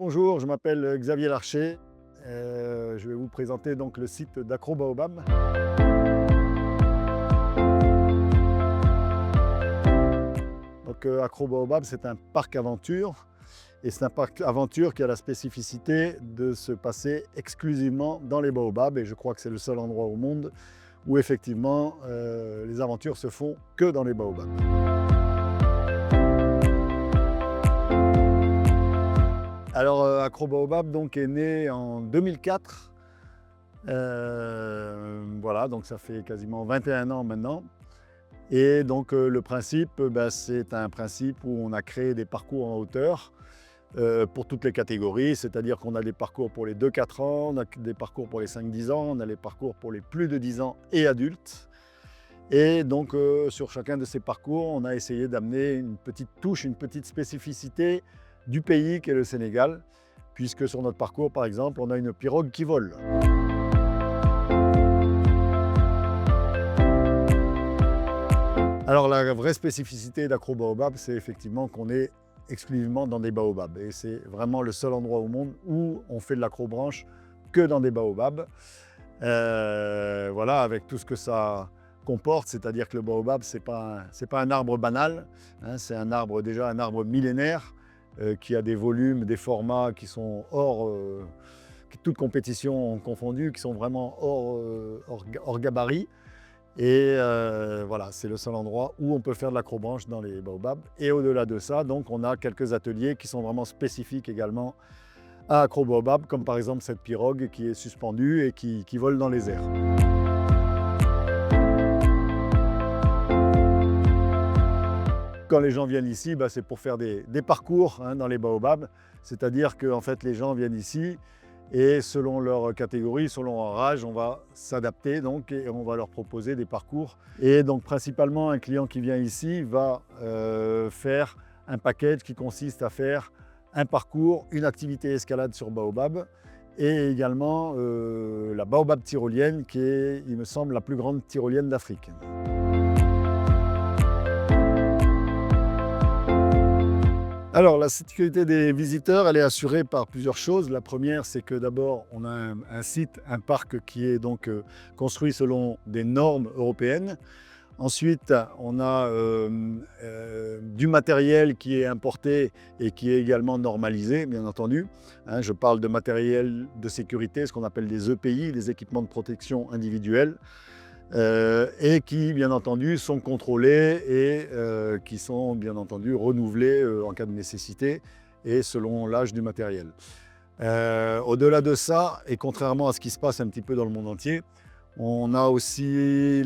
Bonjour, je m'appelle Xavier Larcher. Je vais vous présenter donc le site d'Acro Baobab. Donc, Acro Baobab, c'est un parc aventure. Et c'est un parc aventure qui a la spécificité de se passer exclusivement dans les baobabs. Et je crois que c'est le seul endroit au monde où effectivement les aventures se font que dans les baobabs. Alors, Acro Baobab donc, est né en 2004. Voilà, donc ça fait quasiment 21 ans maintenant. Et donc le principe, c'est un principe où on a créé des parcours en hauteur pour toutes les catégories, c'est-à-dire qu'on a des parcours pour les 2-4 ans, on a des parcours pour les 5-10 ans, on a les parcours pour les plus de 10 ans et adultes. Et donc sur chacun de ces parcours, on a essayé d'amener une petite touche, une petite spécificité du pays qu'est le Sénégal, puisque sur notre parcours, par exemple, on a une pirogue qui vole. Alors la vraie spécificité d'Acro Baobab, c'est effectivement qu'on est exclusivement dans des baobabs. Et c'est vraiment le seul endroit au monde où on fait de l'acrobranche que dans des baobabs. Voilà, avec tout ce que ça comporte, c'est-à-dire que le baobab, c'est pas un arbre banal, hein, c'est un arbre millénaire qui a des volumes, des formats qui sont hors toute compétition confondue, qui sont vraiment hors gabarit. Et voilà, c'est le seul endroit où on peut faire de l'acrobranche dans les baobabs. Et au-delà de ça, donc, on a quelques ateliers qui sont vraiment spécifiques également à Acro Baobab, comme par exemple cette pirogue qui est suspendue et qui vole dans les airs. Quand les gens viennent ici, c'est pour faire des parcours dans les baobabs. C'est-à-dire que en fait, les gens viennent ici et selon leur catégorie, selon leur âge, on va s'adapter donc et on va leur proposer des parcours. Et donc principalement, un client qui vient ici va faire un package qui consiste à faire un parcours, une activité escalade sur baobab et également la baobab tyrolienne qui est, il me semble, la plus grande tyrolienne d'Afrique. Alors, la sécurité des visiteurs, elle est assurée par plusieurs choses. La première, c'est que d'abord, on a un site, un parc qui est donc construit selon des normes européennes. Ensuite, on a du matériel qui est importé et qui est également normalisé, bien entendu. Hein, je parle de matériel de sécurité, ce qu'on appelle des EPI, des équipements de protection individuels. Et qui, bien entendu, sont contrôlés et qui sont, bien entendu, renouvelés en cas de nécessité et selon l'âge du matériel. Au-delà de ça, et contrairement à ce qui se passe un petit peu dans le monde entier, on a aussi,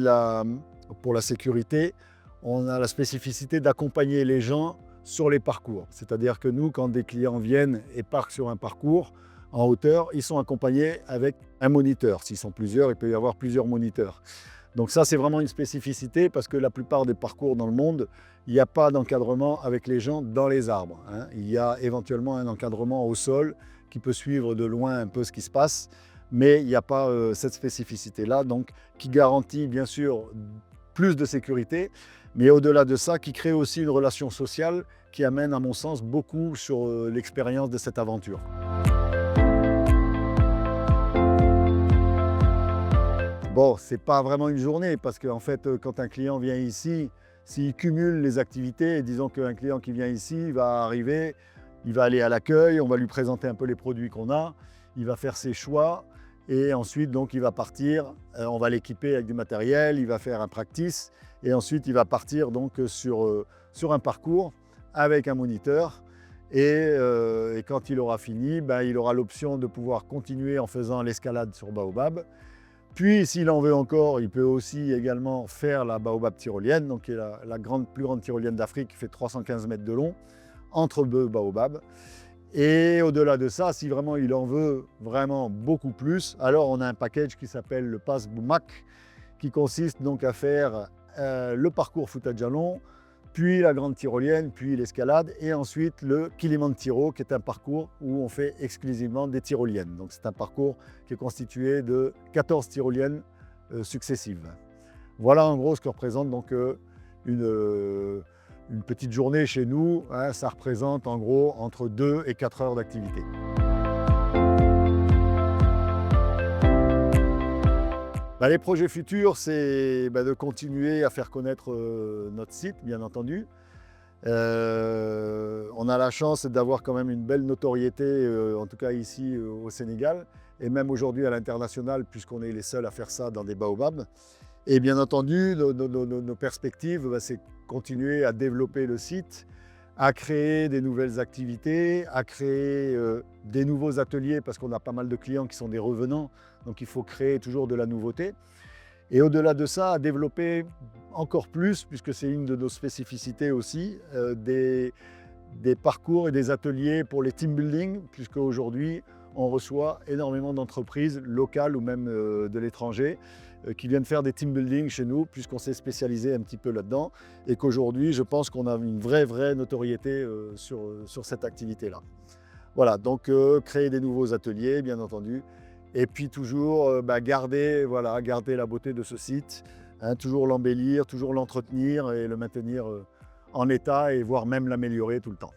pour la sécurité, on a la spécificité d'accompagner les gens sur les parcours. C'est-à-dire que nous, quand des clients viennent et partent sur un parcours en hauteur, ils sont accompagnés avec un moniteur. S'ils sont plusieurs, il peut y avoir plusieurs moniteurs. Donc ça, c'est vraiment une spécificité parce que la plupart des parcours dans le monde, il n'y a pas d'encadrement avec les gens dans les arbres. Hein. Il y a éventuellement un encadrement au sol qui peut suivre de loin un peu ce qui se passe, mais il n'y a pas cette spécificité-là, donc qui garantit bien sûr plus de sécurité, mais au-delà de ça, qui crée aussi une relation sociale qui amène, à mon sens, beaucoup sur l'expérience de cette aventure. Bon, c'est pas vraiment une journée parce qu'en fait, quand un client vient ici, s'il cumule les activités, disons qu'un client qui vient ici, il va arriver, il va aller à l'accueil, on va lui présenter un peu les produits qu'on a, il va faire ses choix et ensuite donc il va partir, on va l'équiper avec du matériel, il va faire un practice et ensuite il va partir donc sur un parcours avec un moniteur et quand il aura fini, il aura l'option de pouvoir continuer en faisant l'escalade sur baobab. Puis, s'il en veut encore, il peut aussi également faire la baobab tyrolienne, donc qui est la plus grande tyrolienne d'Afrique, qui fait 315 mètres de long, entre deux baobabs. Et au-delà de ça, si vraiment il en veut vraiment beaucoup plus, alors on a un package qui s'appelle le Pass Boumak, qui consiste donc à faire le parcours Fouta-Djallon, puis la grande tyrolienne, puis l'escalade, et ensuite le Kilimandjaro, qui est un parcours où on fait exclusivement des tyroliennes. Donc c'est un parcours qui est constitué de 14 tyroliennes successives. Voilà en gros ce que représente donc une petite journée chez nous, hein, ça représente en gros entre 2 et 4 heures d'activité. Les projets futurs, c'est de continuer à faire connaître notre site, bien entendu. On a la chance d'avoir quand même une belle notoriété, en tout cas ici au Sénégal, et même aujourd'hui à l'international, puisqu'on est les seuls à faire ça dans des baobabs. Et bien entendu, nos perspectives, c'est continuer à développer le site, à créer des nouvelles activités, à créer des nouveaux ateliers, parce qu'on a pas mal de clients qui sont des revenants, donc il faut créer toujours de la nouveauté. Et au-delà de ça, à développer encore plus, puisque c'est une de nos spécificités aussi, des parcours et des ateliers pour les team building, puisque aujourd'hui on reçoit énormément d'entreprises locales ou même de l'étranger qui viennent faire des team building chez nous, puisqu'on s'est spécialisé un petit peu là-dedans, et qu'aujourd'hui je pense qu'on a une vraie notoriété sur cette activité-là. Voilà, donc créer des nouveaux ateliers, bien entendu, et puis toujours garder la beauté de ce site, hein, toujours l'embellir, toujours l'entretenir et le maintenir en état, et voire même l'améliorer tout le temps.